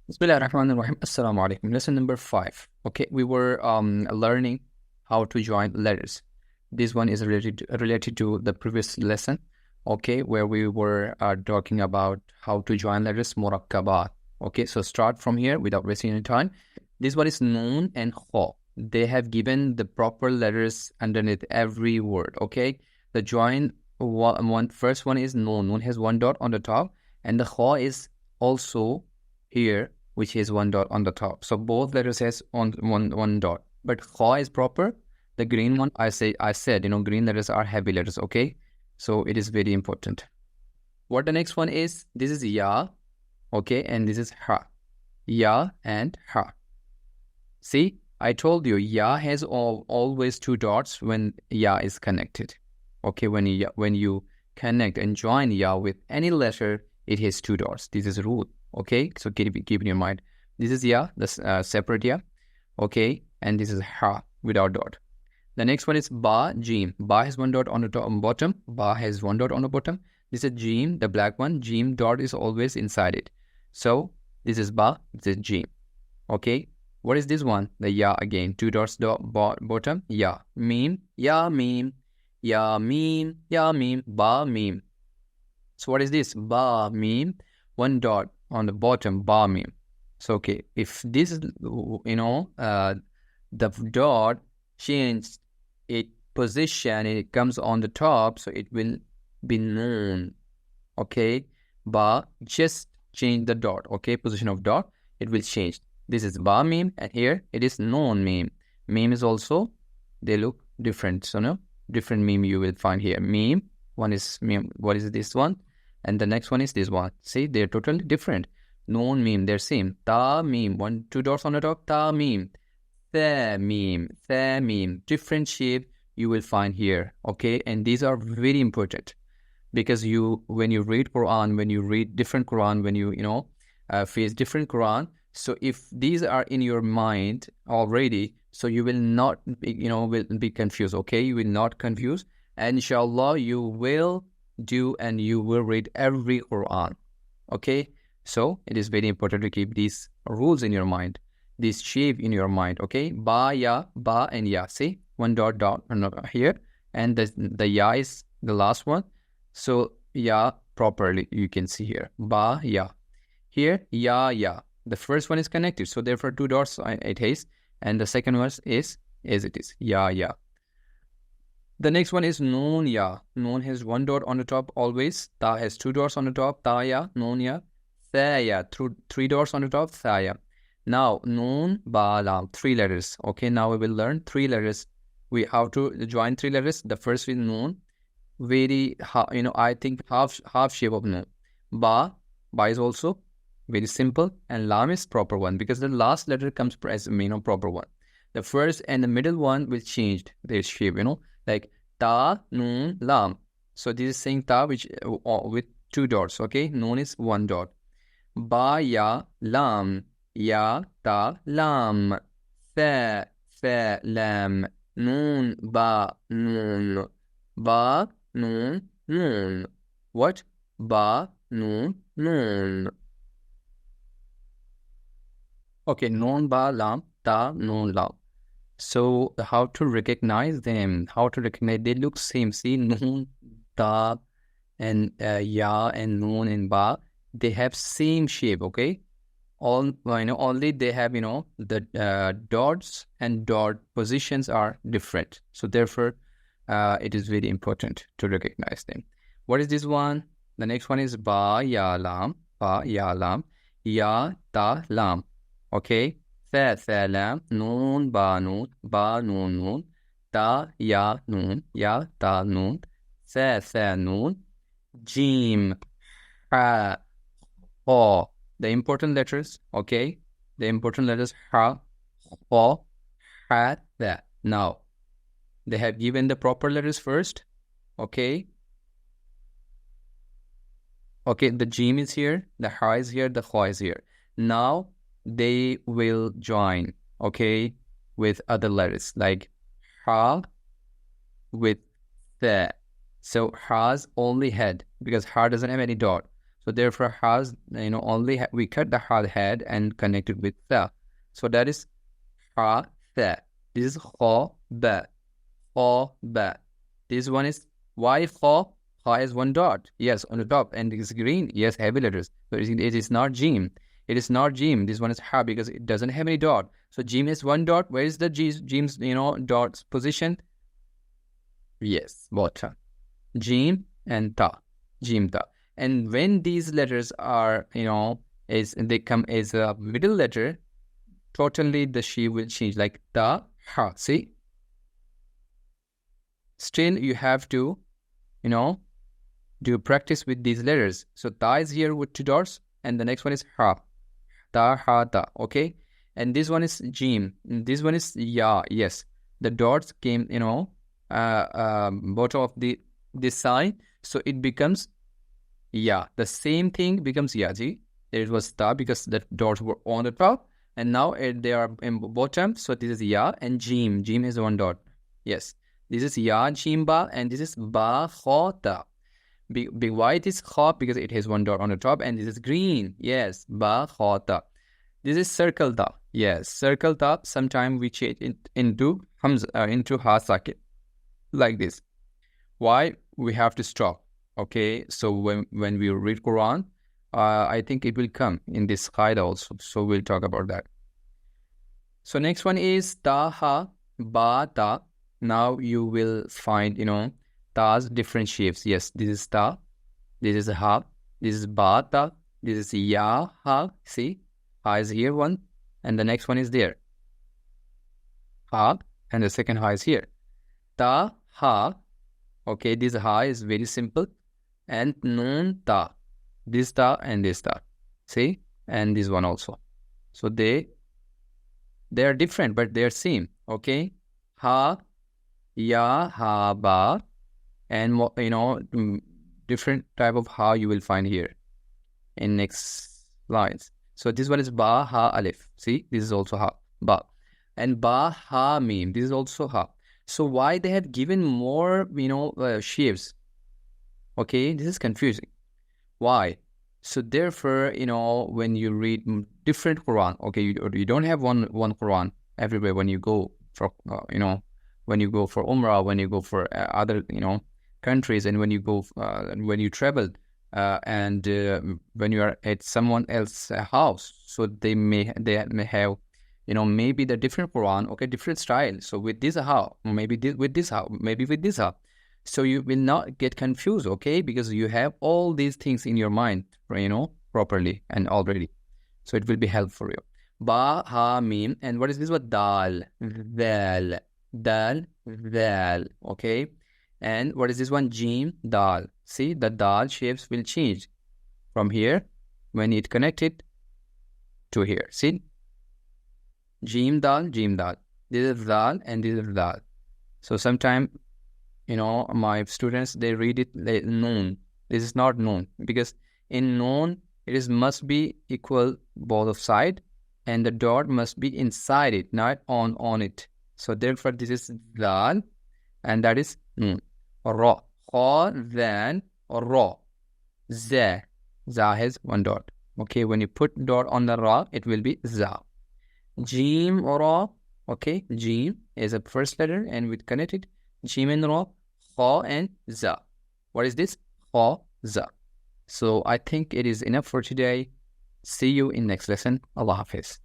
Bismillahirrahmanirrahim. Assalamu alaikum. Lesson number 5. Okay, we were learning how to join letters. This one is related to the previous lesson, okay, where we were talking about how to join letters, murakkabat. Okay, so start from here without wasting any time. This one is noon and kha. They have given the proper letters underneath every word, okay? The join first one is noon. Noon has one dot on the top, and the kha is also here, which is one dot on the top. So both letters has on one dot. But kha is proper. The green one, I said, green letters are heavy letters, okay? So it is very important. What the next one is, this is ya, okay, and this is ha. Ya and ha. See, I told you, ya has always two dots when ya is connected. Okay, when you connect and join ya with any letter, it has two dots. This is a rule. Okay, so keep in your mind. This is ya, the separate ya. Okay, and this is ha without dot. The next one is ba, jim. Ba has one dot on the top, bottom. Ba has one dot on the bottom. This is jim, the black one. Jim dot is always inside it. So this is ba, this is jim. Okay, what is this one? The ya again. Two dots bottom. Ya, meme, ya, meme, ya, meme, ya, meme, ba, meme. So what is this? Ba, meme. One dot on the bottom, ba, meme. So okay, if this is the dot changed its position, it comes on the top, so it will be noon. Okay, ba, just change the dot. Okay, position of dot, it will change. This is ba meme, and here it is noon meme. Meme is also, they look different. So no, different meme you will find here. Meme, one is meme. What is this one? And the next one is this one. See, they're totally different. Noon meme, they're same. Ta meme, two dots on the top. Ta meme. The meme. Different shape you will find here. Okay, and these are very important because when you read Quran, when you read different Quran, when you face different Quran. So if these are in your mind already, so you will not will be confused. Okay, you will not confuse, and inshallah you will do and you will read every Quran. Okay, so it is very important to keep these rules in your mind, this shape in your mind. Okay, ba, ya, ba, and ya. See, one dot here, and the ya is the last one. So ya properly you can see here, ba, ya. Here, ya, ya. The first one is connected, so therefore two dots it has, and the second one is as it is, ya, ya. The next one is noon, ya. Noon has one dot on the top always. Ta has two dots on the top. Ta, ya, noon, ya. Tha, ya, three dots on the top. Tha, ya. Now, noon, ba, lam, three letters. Okay, now we will learn three letters. We have to join three letters. The first is noon. Very, I think half shape of noon. Ba is also very simple, and lam is proper one because the last letter comes as proper one. The first and the middle one will change their shape, like ta, noon, lam. So this is saying ta which with two dots. Okay, noon is one dot. Ba, ya, lam, ya, ta, lam. Fa, lam. Noon, ba, noon. Ba, noon, noon. What? Ba, noon, noon. Okay, noon, ba, lam, ta, noon, lam. So how to recognize them? How to recognize? They look same. See, noon, ta, and ya, and noon and ba. They have same shape. Okay, only they have the dots and dot positions are different. So therefore, it is very important to recognize them. What is this one? The next one is ba, ya, lam, ya, ta, lam. Okay. Fa, lam, noon, ba, noon, noon, ta, ya, ta, noon, fa, noon, jim, ha, ha. The important letters, okay? The important letters, ha, ha, ha, that. Now, they have given the proper letters first, okay? Okay, the jim is here, the ha is here, the ha is here. Now, they will join, okay, with other letters like ha with the. So ha's only head because ha doesn't have any dot. So therefore, has, only we cut the ha head and connect it with the. So that is ha the. This is ha ba. Ha ba. This one is why ha? Ha is one dot. Yes, on the top, and it is green. Yes, heavy letters. But it is not jim. It is not jim. This one is ha because it doesn't have any dot. So jim is one dot. Where is the jim's dot's position? Yes, bottom. Jim and ta. Jim ta. And when these letters are, they come as a middle letter, totally the shape will change, like ta, ha. See? Still, you have to, do practice with these letters. So ta is here with two dots, and the next one is ha. Ta, ha, ta. Okay? And this one is jim. This one is ya. Yes. The dots came, bottom of this sign. So it becomes ya. The same thing becomes ya. See? It was ta because the dots were on the top. And now they are in bottom. So this is ya and jim. Jim is one dot. Yes. This is ya, jim, ba. And this is ba, kha, ta. Why it is kha? Because it has one dot on the top. And this is green. Yes. Ba, kha, ta. This is circle ta. Yes. Circle ta. Sometimes we change it into ha sakit. Like this. Why? We have to stop. Okay. So when we read Quran, I think it will come in this Qaidah also. So we'll talk about that. So next one is ta, ha, ba, ta. Now you will find, ta's different shapes. Yes, this is ta, this is ha, this is ba, ta, this is ya, ha. See, ha is here one, and the next one is there. Ha, and the second ha is here. Ta, ha. Okay, this ha is very simple. And nun, ta. This ta and this ta. See? And this one also. So they are different, but they are same. Okay? Ha, ya, ha, ba. And, different type of ha you will find here in next lines. So this one is ba, ha, alif. See? This is also ha, ba. And ba, ha, mim. This is also ha. So why they have given more, shapes? Okay? This is confusing. Why? So therefore, when you read different Quran, okay, you don't have one Quran everywhere when you go for, when you go for Umrah, when you go for other, countries, and when you go, when you travel, and when you are at someone else's house, so they may have, maybe the different Quran, okay, different style. So with this how, maybe with this how, maybe with this how. So you will not get confused, okay? Because you have all these things in your mind, properly and already. So it will be helpful for you. Ba, ha, mim. And what is this one? Dal, dal, dal, dal, okay? And what is this one? Jim, dal. See, the dal shapes will change from here when it connected to here. See? Jim, dal, jim, dal. This is dal and this is dal. So sometimes, my students, they read it like noon. This is not noon, because in noon, it must be equal both of side, and the dot must be inside it, not on it. So therefore, this is dal, and that is noon. Ra, kha, then ra, za. Za has one dot. Okay, when you put dot on the ra, it will be za. Jim, ra. Okay, jim is a first letter, and with connected jim and ra, kha and za. What is this? Kha, za. So I think it is enough for today. See you in next lesson. Allah Hafiz.